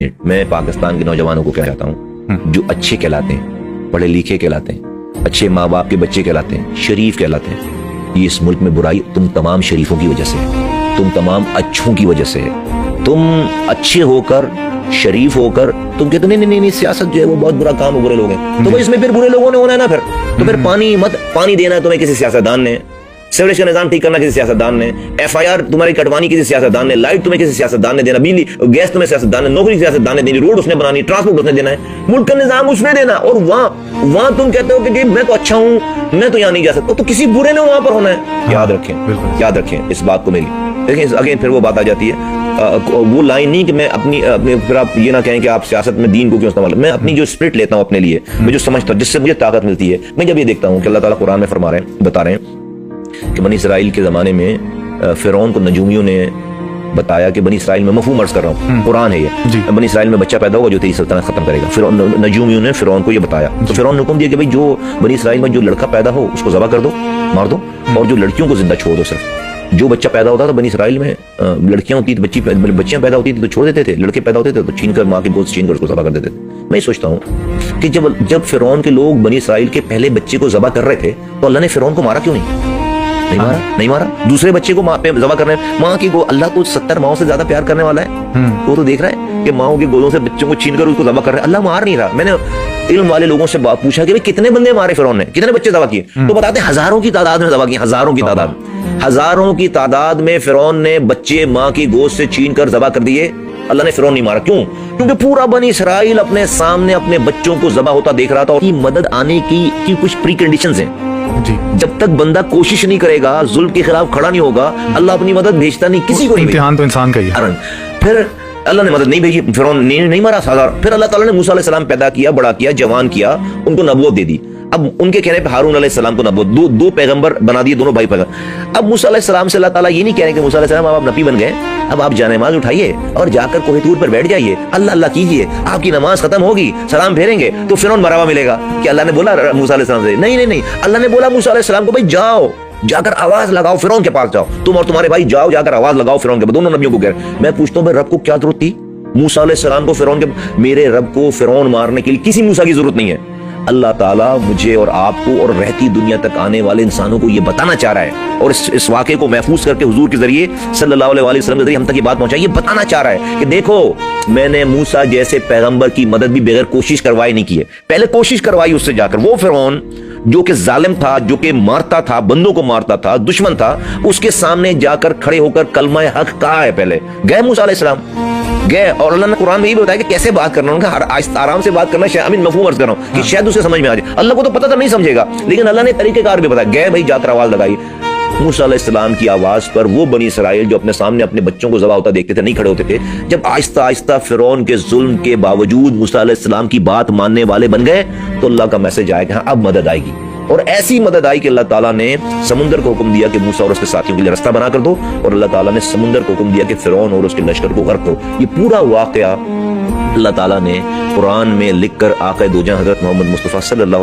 میں پاکستان کے نوجوانوں کو کہنا چاہتا ہوں جو اچھے کہلاتے ہیں، پڑھے لکھے کہلاتے ہیں، اچھے ماں باپ کے بچے کہلاتے ہیں، شریف کہلاتے ہیں، یہ اس ملک میں برائی تم تمام شریفوں کی وجہ سے ہے، تم تمام اچھوں کی وجہ سے ہے۔ تم اچھے ہو کر، شریف ہو کر تم کہتے نہیں سیاست جو ہے وہ بہت برا کام ہے، برے لوگ ہیں، تو اس میں پھر برے لوگوں نے ہونا ہے نا، پھر پانی دینا ہے تمہیں کسی سیاستدان نے، سیوریج کا نظام ٹھیک کرنا کسی سیاستدان نے، ایف آئی آر تمہاری کٹوانی کسی سیاستدان نے، لائٹ تمہیں کسی سیاستدان نے دینا، بجلی گیس تمہیں سیاستدان نے، نوکری سیاستدان نے دینی، روڈ اس نے بنانی، ٹرانسپورٹ اس نے دینا ہے، ملک کا نظام اس نے دینا، اور وہاں تم کہتے ہو کہ میں تو اچھا ہوں، میں تو یہاں نہیں جا سکتا، تو کسی برے نے وہاں پر ہونا ہے۔ یاد رکھیں اس بات کو میری، دیکھیں اگین پھر وہ بات آ جاتی ہے، وہ لائن نہیں کہ میں اپنی پھر آپ یہ نہ کہیں کہ آپ سیاست میں دین کو کیوں استعمال، میں اپنی جو اسپرٹ لیتا ہوں اپنے لیے، میں جو سمجھتا ہوں، جس سے مجھے طاقت ملتی ہے، میں جب یہ دیکھتا ہوں کہ اللہ تعالیٰ قرآن میں فرما رہے ہیں، بتا رہے ہیں کہ بنی اسرائیل کے زمانے میں فرعون کو نجومیوں نے بتایا کہ بنی اسرائیل میں، مفہوم عرض کر رہا ہوں، قرآن ہے یہ، بنی اسرائیل میں بچہ پیدا ہوگا جو تیری سلطنت ختم کرے گا۔ نجومیوں نے فرعون کو یہ بتایا، تو فرعون نے حکم دیا کہ بھائی جو بنی اسرائیل میں جو لڑکا پیدا ہو اس کو ذبح کر دو، مار دو، اور جو لڑکیوں کو زندہ چھوڑ دو۔ صرف جو بچہ پیدا ہوتا تھا بنی اسرائیل میں، لڑکیاں ہوتی تھی، بچیاں پیدا ہوتی تھی تو چھوڑ دیتے تھے، لڑکے پیدا ہوتے تھے تو چھین کر ماں کی گوشت چھین کر اس کو ذبح کر دیتے تھے۔ میں سوچتا ہوں کہ جب فرعون کے لوگ بنی اسرائیل کے پہلے بچے کو ذبح کر رہے تھے تو اللہ نے فرعون کو مارا کیوں نہیں مارا؟ دوسرے بچے کو ذبح کرنے، ماں کی اللہ تو 70 ماؤں سے زیادہ پیار کرنے والا ہے، وہ تو دیکھ رہا ہے کہ ماؤں کی گودوں سے بچوں کو چھین کر اس کو ذبح کر رہا ہے، اللہ مار نہیں رہا۔ میں نے علم والے لوگوں سے پوچھا کہ کتنے بندے مارے فرعون نے، کتنے بچے ذبح کیے، تو بتاتے ہیں ہزاروں کی تعداد میں ذبح کیے، ہزاروں کی تعداد میں فرعون نے بچے ماں کی گود سے چھین کر ذبح کر دیے۔ اللہ نے فرعون نہیں مارا، کیوں؟ کیونکہ پورا بنی اسرائیل اپنے سامنے اپنے بچوں کو ذبح ہوتا دیکھ رہا تھا، اور مدد آنے کی کچھ پری کنڈیشنز ہیں۔ جب تک بندہ کوشش نہیں کرے گا، ظلم کے خلاف کھڑا نہیں ہوگا، اللہ اپنی مدد بھیجتا نہیں، کسی کو نہیں۔ امتحان تو انسان کا ہی ہے۔ پھر اللہ نے مدد نہیں بھیجی، فرعون نہیں مارا ہزار۔ پھر اللہ تعالیٰ نے موسیٰ علیہ السلام پیدا کیا، بڑا کیا، جوان کیا، ان کو نبوت دے دی۔ اب ان کے کہنے پہ ہارون علیہ السلام کو نبوت، دو پیغمبر بنا دیے، دونوں بھائی پیغمبر۔ اب موسیٰ علیہ السلام سے اللہ تعالیٰ یہ نہیں کہہ رہے کہ موسیٰ علیہ السلام آپ نبی بن گئے، اب آپ جانماز اٹھائیے اور جا کر کوہ طور پر بیٹھ جائیے، اللہ کیجئے، آپ کی نماز ختم ہوگی، سلام پھیریں گے تو فرعون مرا ہوا ملے گا۔ کہ اللہ نے بولا موسیٰ علیہ السلام سے؟ نہیں، اللہ نے بولا موسیٰ علیہ السلام کو بھائی جاؤ، جا کر آواز لگاؤ، فرعون کے پاس جاؤ، تم اور تمہارے بھائی جاؤ، جا کر آواز لگاؤ فرعون کے، دونوں نبیوں کو کہہ رہے۔ میں پوچھتا ہوں بھائی رب کو کیا ضرورت تھی موسیٰ علیہ السلام کو فرعون کے؟ میرے رب کو فرعون مارنے کے لیے کسی موسیٰ کی ضرورت نہیں ہے۔ اللہ تعالیٰ مجھے اور آپ کو اور رہتی دنیا تک آنے والے انسانوں کو یہ بتانا چاہ رہا ہے، اور اس واقعے کو محفوظ کر کے حضور کے ذریعے صلی اللہ علیہ وسلم کے ذریعے ہم تک یہ بات پہنچائی، یہ بتانا چاہ رہا ہے کہ دیکھو میں نے موسیٰ جیسے پیغمبر کی مدد بھی بغیر کوشش کروائے نہیں کی ہے، پہلے کوشش کروائی اس سے جا کر۔ وہ فرعون جو کہ ظالم تھا، جو کہ مارتا تھا، بندوں کو مارتا تھا، دشمن تھا، اس کے سامنے جا کر کھڑے ہو کر کلمہ حق کہا ہے، پہلے گئے موسیٰ علیہ السلام گئے، اور اللہ نے قرآن میں یہ بھی بتایا کہ کیسے بات کرنا، ان کا آرام سے بات کرنا، مفہوم عرض کر رہا ہوں کہ شاید اسے سمجھ میں آ جائے، اللہ کو تو پتہ تھا نہیں سمجھے گا، لیکن اللہ نے طریقہ کار بھی بتایا، گئے بھائی جا کر آواز لگائی۔ موسیٰ علیہ السلام کی آواز پر وہ بنی اسرائیل جو اپنے سامنے اپنے بچوں کو ذبح ہوتا دیکھتے تھے، نہیں کھڑے ہوتے تھے، جب آہستہ آہستہ فرعون کے ظلم کے باوجود موسیٰ علیہ السلام کی بات ماننے والے بن گئے، تو اللہ کا میسج آیا کہ ہاں اب مدد آئے گی، اور ایسی مدد آئی کہ اللہ تعالیٰ نے سمندر کو حکم دیا کہ موسیٰ اور اس کے ساتھیوں کے لیے راستہ بنا کر دو، اور اللہ تعالیٰ نے سمندر کو حکم دیا کہ فرعون اور اس کے لشکر کو غرق کرو۔ یہ پورا واقعہ اللہ تعالیٰ نے قرآن میں لکھ کر آقا دو جہاں حضرت محمد مصطفیٰ صلی اللہ علیہ